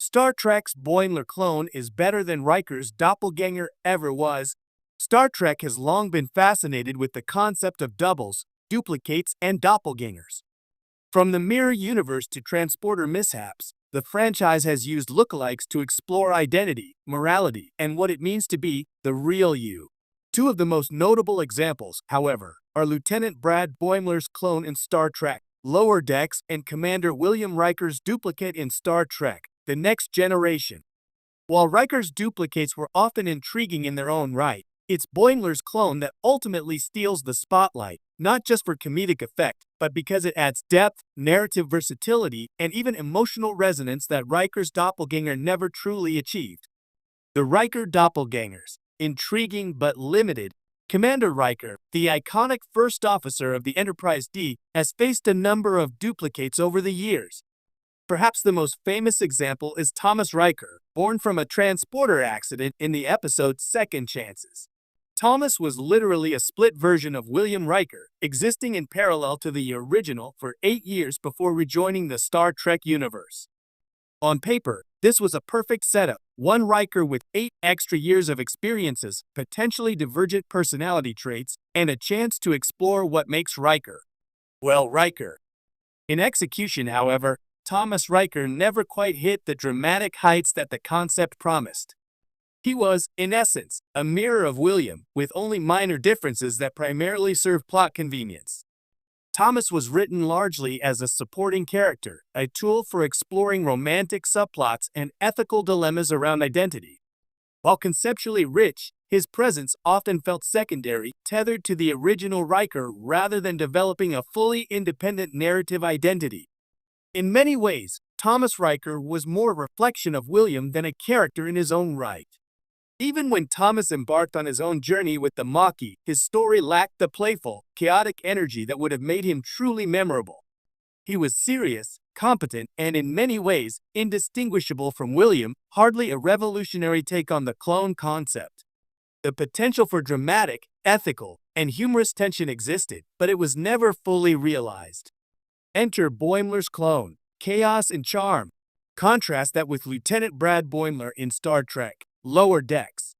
Star Trek's Boimler clone is better than Riker's doppelganger ever was. Star Trek has long been fascinated with the concept of doubles, duplicates, and doppelgangers. From the mirror universe to transporter mishaps, the franchise has used lookalikes to explore identity, morality, and what it means to be the real you. Two of the most notable examples, however, are Lieutenant Brad Boimler's clone in Star Trek, Lower Decks, and Commander William Riker's duplicate in Star Trek, The Next Generation. While Riker's duplicates were often intriguing in their own right, it's Boimler's clone that ultimately steals the spotlight, not just for comedic effect, but because it adds depth, narrative versatility, and even emotional resonance that Riker's doppelganger never truly achieved. The Riker doppelgangers. Intriguing but limited. Commander Riker, the iconic first officer of the Enterprise D, has faced a number of duplicates over the years. Perhaps the most famous example is Thomas Riker, born from a transporter accident in the episode Second Chances. Thomas was literally a split version of William Riker, existing in parallel to the original for 8 years before rejoining the Star Trek universe. On paper, this was a perfect setup. One Riker with 8 extra years of experiences, potentially divergent personality traits, and a chance to explore what makes Riker, well, Riker. In execution, however, Thomas Riker never quite hit the dramatic heights that the concept promised. He was, in essence, a mirror of William, with only minor differences that primarily served plot convenience. Thomas was written largely as a supporting character, a tool for exploring romantic subplots and ethical dilemmas around identity. While conceptually rich, his presence often felt secondary, tethered to the original Riker rather than developing a fully independent narrative identity. In many ways, Thomas Riker was more a reflection of William than a character in his own right. Even when Thomas embarked on his own journey with the Maquis, his story lacked the playful, chaotic energy that would have made him truly memorable. He was serious, competent, and in many ways, indistinguishable from William, hardly a revolutionary take on the clone concept. The potential for dramatic, ethical, and humorous tension existed, but it was never fully realized. Enter Boimler's clone, chaos and charm. Contrast that with Lieutenant Brad Boimler in Star Trek, Lower Decks.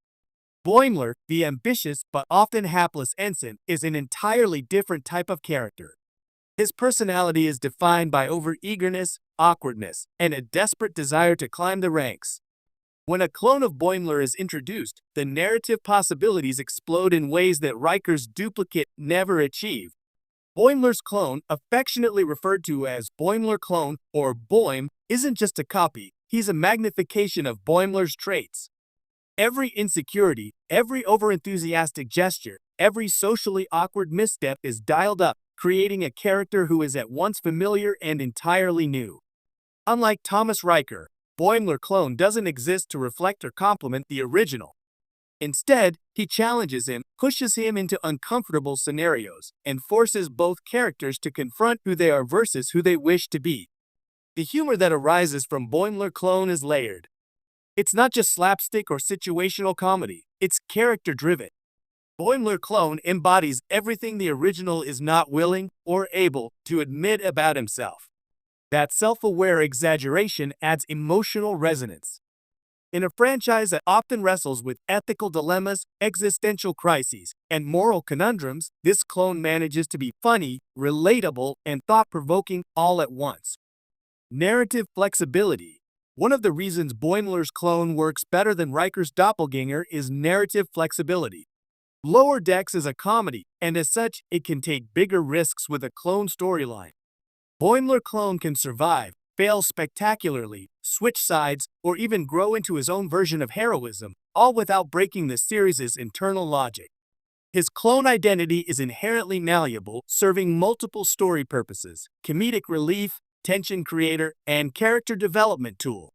Boimler, the ambitious but often hapless ensign, is an entirely different type of character. His personality is defined by overeagerness, awkwardness, and a desperate desire to climb the ranks. When a clone of Boimler is introduced, the narrative possibilities explode in ways that Riker's duplicate never achieved. Boimler's clone, affectionately referred to as Boimler clone or Boim, isn't just a copy, he's a magnification of Boimler's traits. Every insecurity, every overenthusiastic gesture, every socially awkward misstep is dialed up, creating a character who is at once familiar and entirely new. Unlike Thomas Riker, Boimler clone doesn't exist to reflect or complement the original. Instead, he challenges him, pushes him into uncomfortable scenarios, and forces both characters to confront who they are versus who they wish to be. The humor that arises from Boimler clone is layered. It's not just slapstick or situational comedy, it's character-driven. Boimler clone embodies everything the original is not willing or able to admit about himself. That self-aware exaggeration adds emotional resonance. In a franchise that often wrestles with ethical dilemmas, existential crises, and moral conundrums, this clone manages to be funny, relatable, and thought-provoking all at once. Narrative flexibility. One of the reasons Boimler's clone works better than Riker's doppelganger is narrative flexibility. Lower Decks is a comedy, and as such, it can take bigger risks with a clone storyline. Boimler clone can survive, fail spectacularly, switch sides, or even grow into his own version of heroism, all without breaking the series' internal logic. His clone identity is inherently malleable, serving multiple story purposes: comedic relief, tension creator, and character development tool.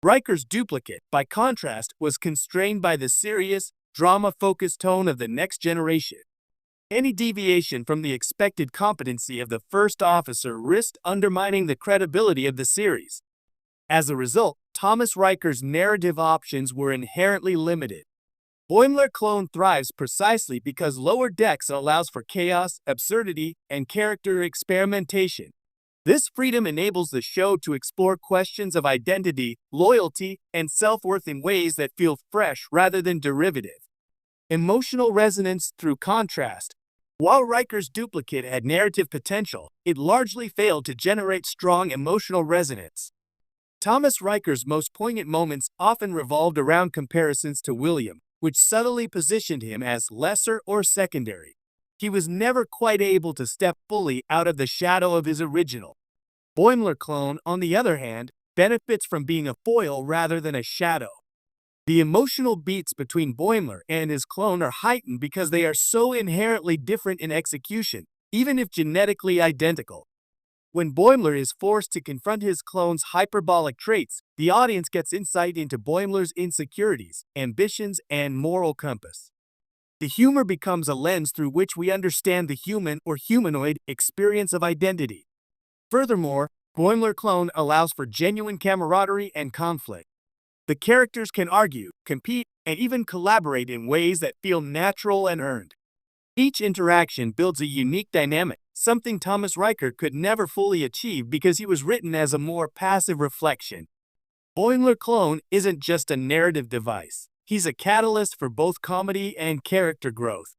Riker's duplicate, by contrast, was constrained by the serious, drama-focused tone of The Next Generation. Any deviation from the expected competency of the first officer risked undermining the credibility of the series. As a result, Thomas Riker's narrative options were inherently limited. Boimler clone thrives precisely because Lower Decks allows for chaos, absurdity, and character experimentation. This freedom enables the show to explore questions of identity, loyalty, and self-worth in ways that feel fresh rather than derivative. Emotional resonance through contrast. While Riker's duplicate had narrative potential, it largely failed to generate strong emotional resonance. Thomas Riker's most poignant moments often revolved around comparisons to William, which subtly positioned him as lesser or secondary. He was never quite able to step fully out of the shadow of his original. Boimler clone, on the other hand, benefits from being a foil rather than a shadow. The emotional beats between Boimler and his clone are heightened because they are so inherently different in execution, even if genetically identical. When Boimler is forced to confront his clone's hyperbolic traits, the audience gets insight into Boimler's insecurities, ambitions, and moral compass. The humor becomes a lens through which we understand the human or humanoid experience of identity. Furthermore, Boimler clone allows for genuine camaraderie and conflict. The characters can argue, compete, and even collaborate in ways that feel natural and earned. Each interaction builds a unique dynamic, something Thomas Riker could never fully achieve because he was written as a more passive reflection. Boimler clone isn't just a narrative device. He's a catalyst for both comedy and character growth.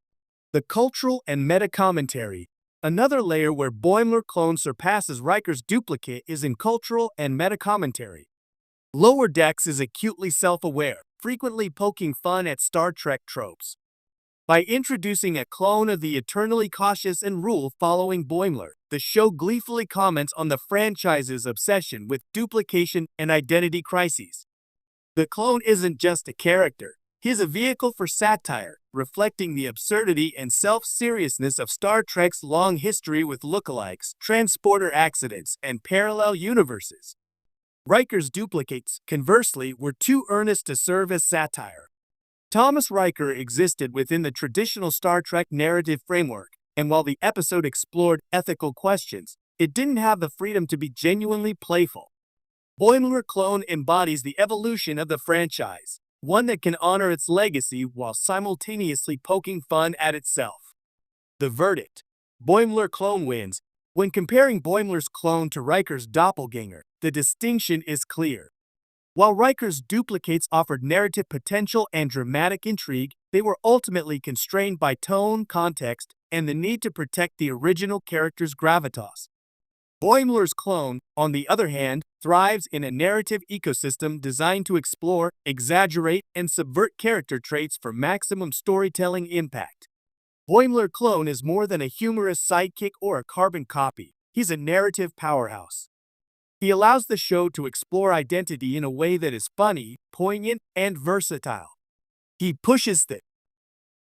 The cultural and meta-commentary. Another layer where Boimler clone surpasses Riker's duplicate is in cultural and meta-commentary. Lower Decks is acutely self-aware, frequently poking fun at Star Trek tropes. By introducing a clone of the eternally cautious and rule-following Boimler, the show gleefully comments on the franchise's obsession with duplication and identity crises. The clone isn't just a character, he's a vehicle for satire, reflecting the absurdity and self-seriousness of Star Trek's long history with lookalikes, transporter accidents, and parallel universes. Riker's duplicates, conversely, were too earnest to serve as satire. Thomas Riker existed within the traditional Star Trek narrative framework, and while the episode explored ethical questions, it didn't have the freedom to be genuinely playful. Boimler clone embodies the evolution of the franchise, one that can honor its legacy while simultaneously poking fun at itself. The verdict: Boimler clone wins. When comparing Boimler's clone to Riker's doppelganger, the distinction is clear. While Riker's duplicates offered narrative potential and dramatic intrigue, they were ultimately constrained by tone, context, and the need to protect the original character's gravitas. Boimler's clone, on the other hand, thrives in a narrative ecosystem designed to explore, exaggerate, and subvert character traits for maximum storytelling impact. Boimler clone is more than a humorous sidekick or a carbon copy. He's a narrative powerhouse. He allows the show to explore identity in a way that is funny, poignant, and versatile. He pushes the